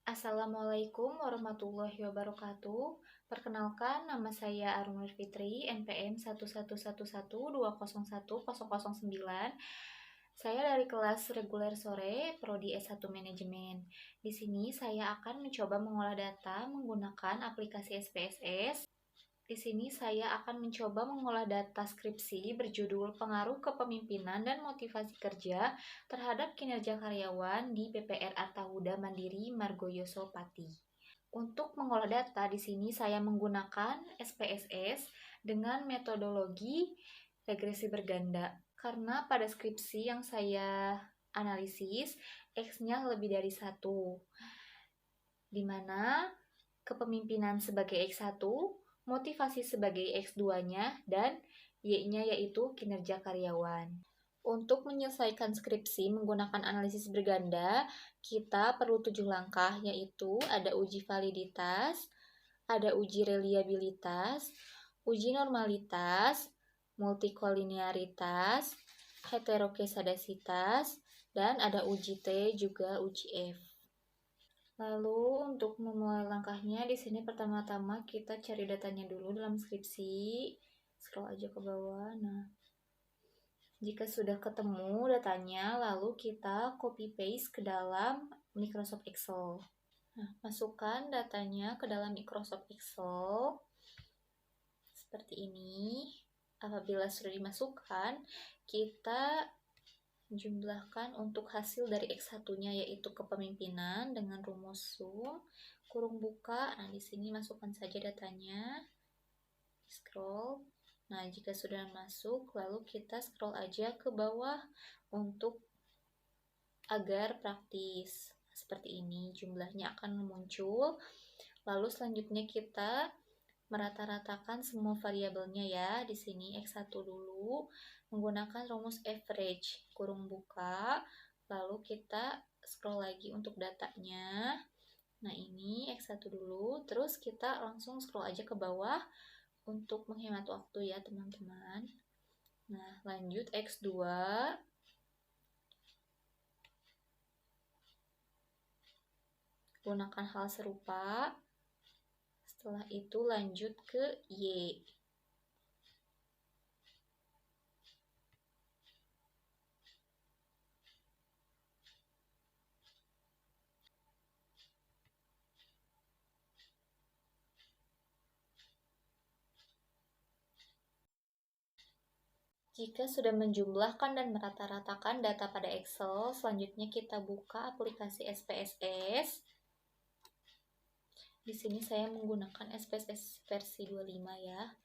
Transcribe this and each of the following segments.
Assalamualaikum warahmatullahi wabarakatuh. Perkenalkan, nama saya Arun Nur Fitri, NPM 11112010009. Saya dari kelas reguler sore, Prodi S1 Manajemen. Di sini saya akan mencoba mengolah data menggunakan aplikasi SPSS. Di sini saya akan mencoba mengolah data skripsi berjudul Pengaruh Kepemimpinan dan Motivasi Kerja terhadap Kinerja Karyawan di PPR Artahuda Mandiri Margoyoso Pati. Untuk mengolah data di sini saya menggunakan SPSS dengan metodologi regresi berganda. Karena pada skripsi yang saya analisis, X-nya lebih dari 1, di mana kepemimpinan sebagai X1, motivasi sebagai X2-nya, dan Y-nya yaitu kinerja karyawan. Untuk menyelesaikan skripsi menggunakan analisis berganda, kita perlu 7 langkah, yaitu ada uji validitas, ada uji reliabilitas, uji normalitas, multikolinearitas, heterokesadasitas, dan ada uji T juga uji F. Lalu untuk memulai langkahnya di sini pertama-tama kita cari datanya dulu dalam skripsi. Scroll aja ke bawah. Nah, jika sudah ketemu datanya, lalu kita copy paste ke dalam Microsoft Excel. Nah, masukkan datanya ke dalam Microsoft Excel seperti ini. Apabila sudah dimasukkan, kita jumlahkan untuk hasil dari X1-nya yaitu kepemimpinan dengan rumus sum kurung buka. Nah, di sini masukkan saja datanya. Scroll. Nah, jika sudah masuk, lalu kita scroll aja ke bawah untuk agar praktis. Seperti ini jumlahnya akan muncul. Lalu selanjutnya kita merata-ratakan semua variabelnya ya. Di sini X1 dulu menggunakan rumus average kurung buka. Lalu kita scroll lagi untuk datanya. Nah, ini X1 dulu. Terus kita langsung scroll aja ke bawah untuk menghemat waktu ya, teman-teman. Nah, lanjut X2. Gunakan hal serupa. Setelah itu lanjut ke Y. Jika sudah menjumlahkan dan merata-ratakan data pada Excel, selanjutnya kita buka aplikasi SPSS. Di sini saya menggunakan SPSS versi 25 ya.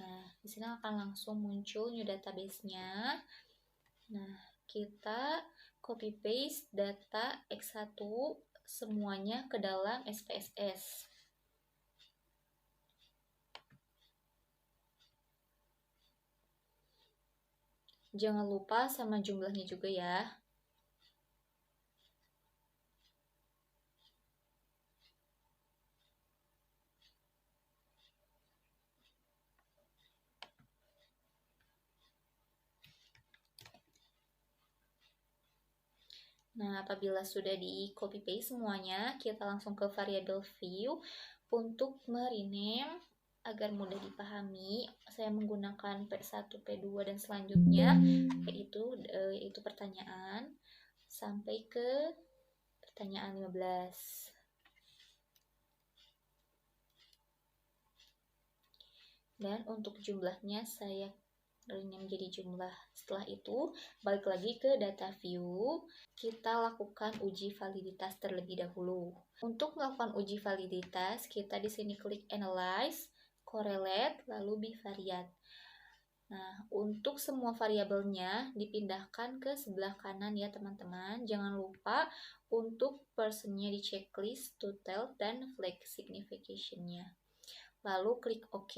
Nah, di sini akan langsung muncul new database-nya. Nah, kita copy paste data X1 semuanya ke dalam SPSS. Jangan lupa sama jumlahnya juga ya. Nah, apabila sudah di copy paste semuanya, kita langsung ke variabel view untuk merename agar mudah dipahami. Saya menggunakan P1, P2 dan selanjutnya, yaitu pertanyaan sampai ke pertanyaan 15. Dan untuk jumlahnya saya rename menjadi jumlah. Setelah itu, balik lagi ke data view. Kita lakukan uji validitas terlebih dahulu. Untuk melakukan uji validitas, kita di sini klik Analyze, Correlate, lalu Bivariate. Nah, untuk semua variabelnya dipindahkan ke sebelah kanan ya teman-teman. Jangan lupa untuk person-nya di checklist, total, dan flag signification-nya. Lalu klik OK.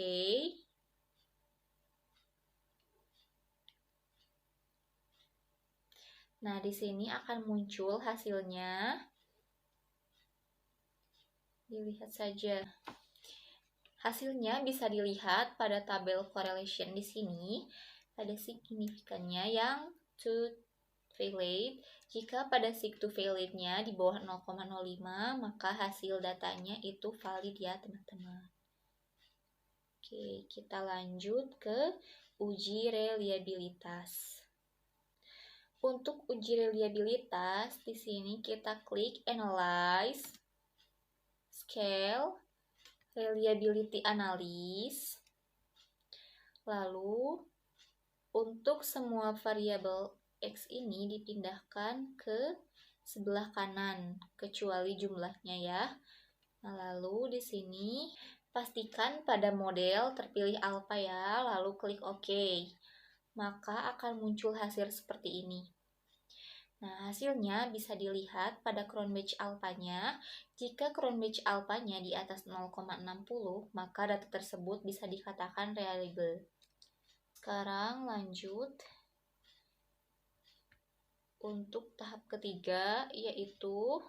Nah, di sini akan muncul hasilnya. Dilihat saja. Hasilnya bisa dilihat pada tabel correlation di sini. Ada signifikannya yang 2 valid. Jika pada sig to validnya di bawah 0,05, maka hasil datanya itu valid ya teman-teman. Oke, kita lanjut ke uji reliabilitas. Untuk uji reliabilitas, di sini kita klik Analyze, Scale, Reliability Analysis. Lalu, untuk semua variabel X ini dipindahkan ke sebelah kanan, kecuali jumlahnya ya. Nah, lalu di sini pastikan pada model terpilih alpha ya, lalu klik OK. Maka akan muncul hasil seperti ini. Nah, hasilnya bisa dilihat pada Cronbach alphanya. Jika Cronbach alphanya di atas 0,60, maka data tersebut bisa dikatakan reliable. Sekarang lanjut untuk tahap ketiga, yaitu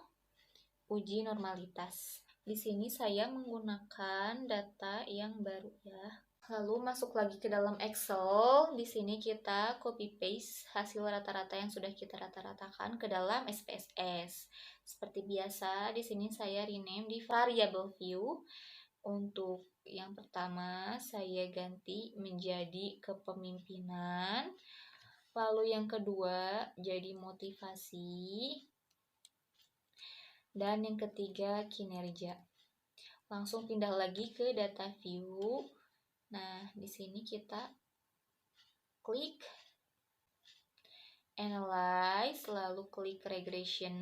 uji normalitas. Di sini saya menggunakan data yang baru ya. Lalu masuk lagi ke dalam Excel. Di sini kita copy paste hasil rata-rata yang sudah kita rata-ratakan ke dalam SPSS. Seperti biasa, di sini saya rename di variable view. Untuk yang pertama saya ganti menjadi kepemimpinan. Lalu yang kedua jadi motivasi. Dan yang ketiga kinerja. Langsung pindah lagi ke data view. Nah, di sini kita klik Analyze, lalu klik Regression,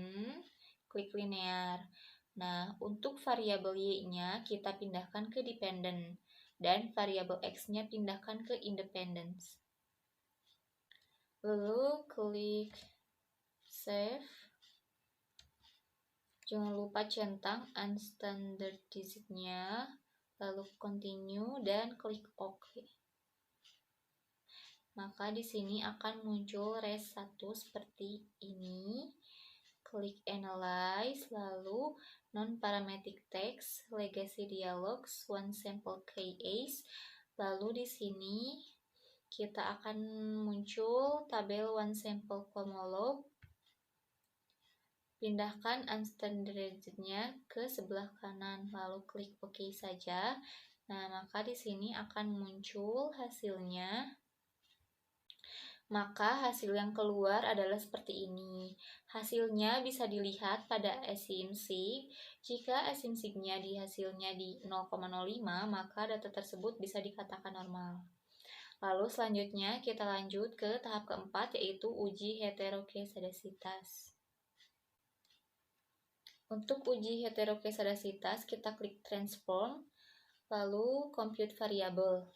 klik Linear. Nah, untuk variabel Y-nya kita pindahkan ke Dependent, dan variabel X-nya pindahkan ke Independence. Lalu klik Save. Jangan lupa centang unstandardized-nya, lalu continue dan klik OK. Maka di sini akan muncul res 1 seperti ini. Klik Analyze, lalu non-parametric text, legacy dialogs, one sample case. Lalu di sini kita akan muncul tabel one sample homolog. Pindahkan unstandardized-nya ke sebelah kanan, lalu klik OK saja. Nah, maka di sini akan muncul hasilnya. Maka hasil yang keluar adalah seperti ini. Hasilnya bisa dilihat pada asymptotic. Jika asymptotic-nya di hasilnya di 0,05, maka data tersebut bisa dikatakan normal. Lalu selanjutnya kita lanjut ke tahap keempat, yaitu uji heterokezadasitas. Untuk uji heterokezadasitas, kita klik transform, lalu compute variable.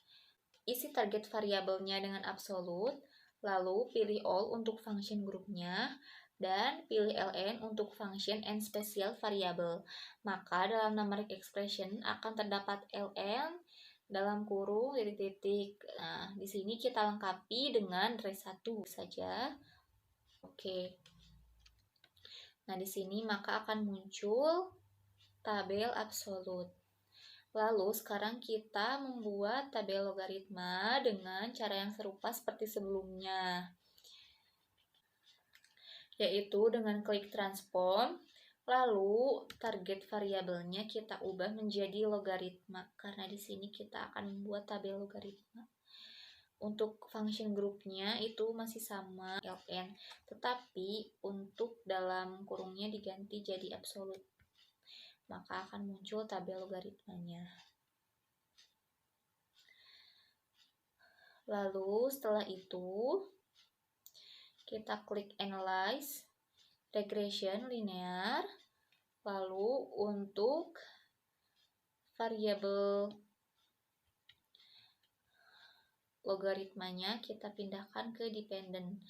Isi target variabelnya dengan absolut, lalu pilih all untuk function grupnya, dan pilih ln untuk function and special variable. Maka dalam numeric expression akan terdapat ln dalam kurung titik-titik. Nah, di sini kita lengkapi dengan res 1 saja. Oke. Nah, di sini maka akan muncul tabel absolut. Lalu sekarang kita membuat tabel logaritma dengan cara yang serupa seperti sebelumnya, yaitu dengan klik transform, lalu target variabelnya kita ubah menjadi logaritma, karena di sini kita akan membuat tabel logaritma. Untuk function grupnya itu masih sama ln, tetapi untuk dalam kurungnya diganti jadi absolut. Maka akan muncul tabel logaritmanya. Lalu setelah itu kita klik Analyze, Regression, Linear. Lalu untuk variabel logaritmanya kita pindahkan ke dependent,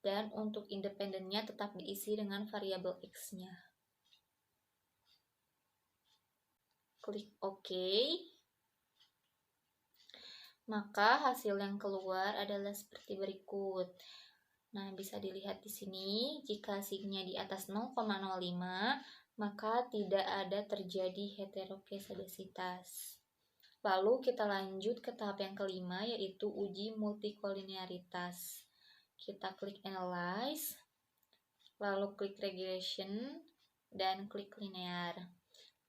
dan untuk independennya tetap diisi dengan variabel X-nya. Klik OK. Maka hasil yang keluar adalah seperti berikut. Nah, bisa dilihat di sini, jika signya di atas 0,05, maka tidak ada terjadi heterokezadasitas. Lalu kita lanjut ke tahap yang kelima, yaitu uji multikolinearitas. Kita klik Analyze, lalu klik regression, dan klik linear.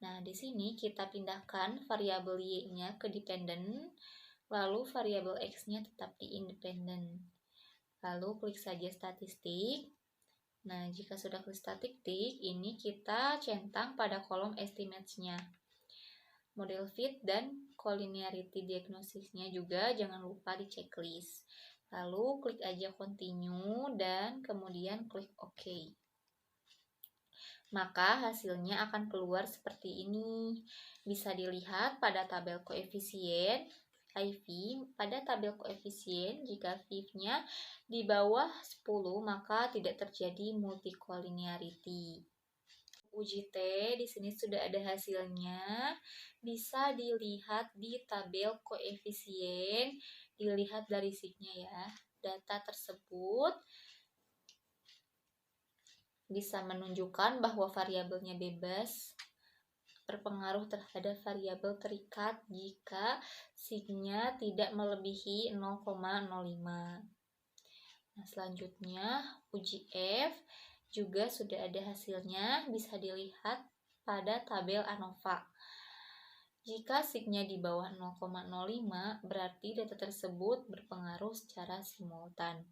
Nah, di sini kita pindahkan variabel Y-nya ke dependent, lalu variabel X-nya tetap di independent. Lalu klik saja statistik. Nah, jika sudah klik statistik, ini kita centang pada kolom estimates-nya. Model fit dan collinearity diagnosisnya juga jangan lupa di checklist. Lalu klik aja continue dan kemudian klik OK. Maka hasilnya akan keluar seperti ini. Bisa dilihat pada tabel koefisien IV. Pada tabel koefisien, jika V-nya di bawah 10, maka tidak terjadi multicollinearity. Uji T di sini sudah ada hasilnya. Bisa dilihat di tabel koefisien, dilihat dari sheet-nya ya. Data tersebut bisa menunjukkan bahwa variabelnya bebas berpengaruh terhadap variabel terikat jika sigma tidak melebihi 0,05. Nah, selanjutnya uji F juga sudah ada hasilnya, bisa dilihat pada tabel ANOVA. Jika sigma di bawah 0,05, berarti data tersebut berpengaruh secara simultan.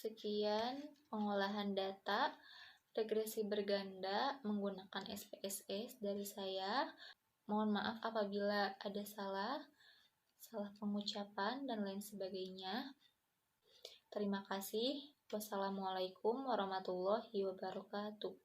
Sekian pengolahan data regresi berganda menggunakan SPSS dari saya. Mohon maaf apabila ada salah pengucapan dan lain sebagainya. Terima kasih. Wassalamualaikum warahmatullahi wabarakatuh.